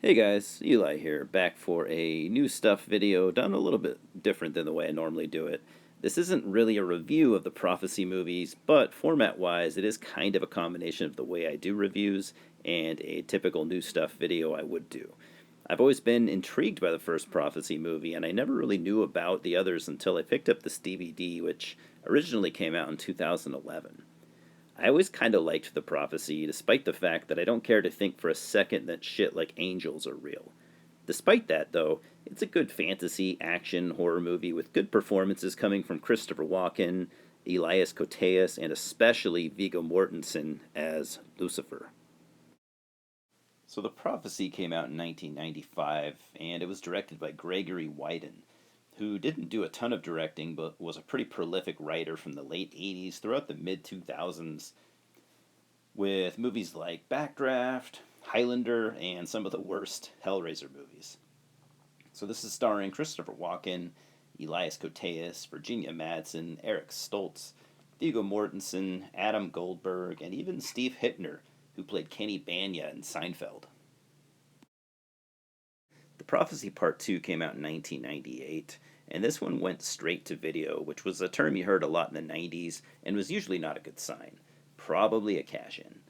Hey guys, Eli here, back for a new stuff video done a little bit different than the way I normally do it. This isn't really a review of the Prophecy movies, but format-wise it is kind of a combination of the way I do reviews and a typical new stuff video I would do. I've always been intrigued by the first Prophecy movie, and I never really knew about the others until I picked up this DVD, which originally came out in 2011. I always kind of liked the prophecy, despite the fact that I don't care to think for a second that shit like angels are real. Despite that, though, it's a good fantasy, action, horror movie with good performances coming from Christopher Walken, Elias Koteas, and especially Viggo Mortensen as Lucifer. So The Prophecy came out in 1995, and it was directed by Gregory Wyden, who didn't do a ton of directing but was a pretty prolific writer from the late 80s throughout the mid 2000s with movies like Backdraft, Highlander, and some of the worst Hellraiser movies. So this is starring Christopher Walken, Elias Koteas, Virginia Madsen, Eric Stoltz, Viggo Mortensen, Adam Goldberg, and even Steve Hytner, who played Kenny Banya in Seinfeld. The Prophecy Part 2 came out in 1998, and this one went straight to video, which was a term you heard a lot in the 90s and was usually not a good sign. Probably a cash-in.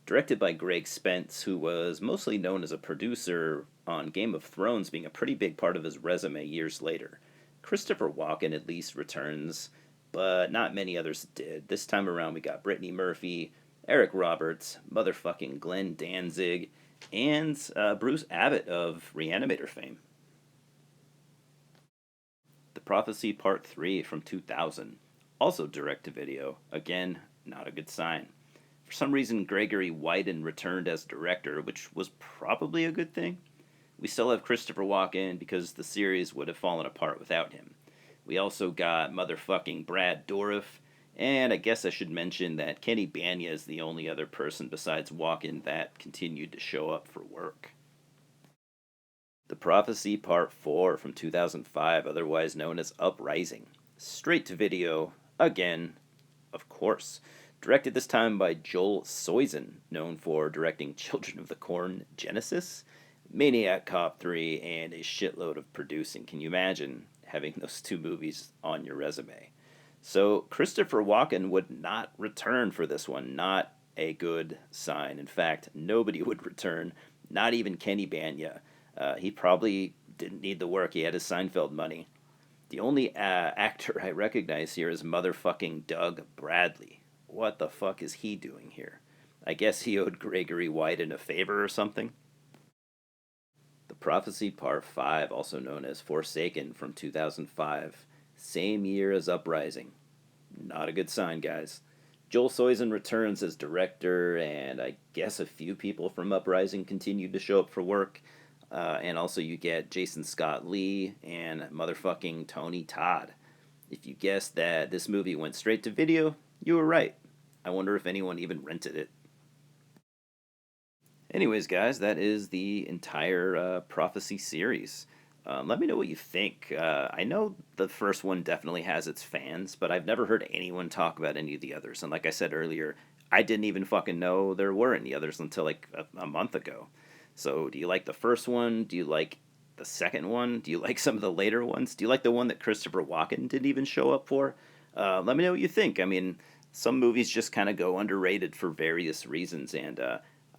Directed by Greg Spence, who was mostly known as a producer on Game of Thrones being a pretty big part of his resume years later. Christopher Walken at least returns, but not many others did. This time around we got Brittany Murphy, Eric Roberts, motherfucking Glenn Danzig, and Bruce Abbott of Reanimator fame. The Prophecy Part 3 from 2000, also direct to video. Again, not a good sign. For some reason, Gregory Wyden returned as director, which was probably a good thing. We still have Christopher Walken because the series would have fallen apart without him. We also got motherfucking Brad Dourif, and I guess I should mention that Kenny Banya is the only other person besides Walken that continued to show up for work. The Prophecy Part 4 from 2005, otherwise known as Uprising. Straight to video, again, of course. Directed this time by Joel Soyzon, known for directing Children of the Corn Genesis, Maniac Cop 3, and a shitload of producing. Can you imagine having those two movies on your resume? So Christopher Walken would not return for this one. Not a good sign. In fact, nobody would return, not even Kenny Banya. He probably didn't need the work. He had his Seinfeld money. The only actor I recognize here is motherfucking Doug Bradley. What the fuck is he doing here? I guess he owed Gregory Wyden a favor or something? The Prophecy Part 5, also known as Forsaken from 2005. Same year as Uprising. Not a good sign, guys. Joel Soyzon returns as director, and I guess a few people from Uprising continued to show up for work. And also you get Jason Scott Lee and motherfucking Tony Todd. If you guessed that this movie went straight to video, you were right. I wonder if anyone even rented it. Anyways, guys, that is the entire Prophecy series. Let me know what you think. I know the first one definitely has its fans, but I've never heard anyone talk about any of the others. And like I said earlier, I didn't even fucking know there were any others until like a month ago. So do you like the first one? Do you like the second one? Do you like some of the later ones? Do you like the one that Christopher Walken didn't even show up for? Let me know what you think. I mean, some movies just kind of go underrated for various reasons. And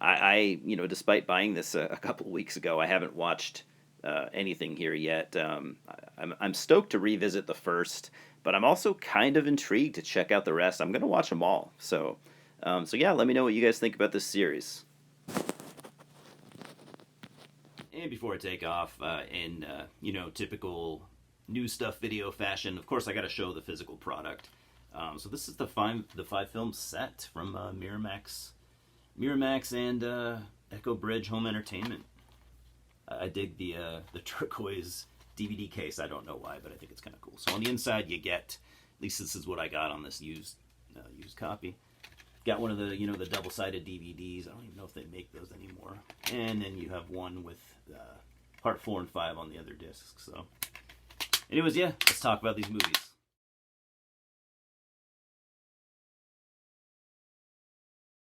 despite buying this a couple of weeks ago, I haven't watched anything here yet. I'm stoked to revisit the first, but I'm also kind of intrigued to check out the rest. I'm going to watch them all. So yeah, let me know what you guys think about this series. And before I take off, in typical new stuff video fashion, of course I got to show the physical product. So this is the five film set from Miramax and Echo Bridge Home Entertainment. I dig the turquoise DVD case. I don't know why, but I think it's kind of cool. So on the inside, you get, at least this is what I got on this used copy. Got one of the the double-sided DVDs. I don't even know if they make those anymore. And then you have one with part 4 and 5 on the other discs. So, anyways, yeah, let's talk about these movies.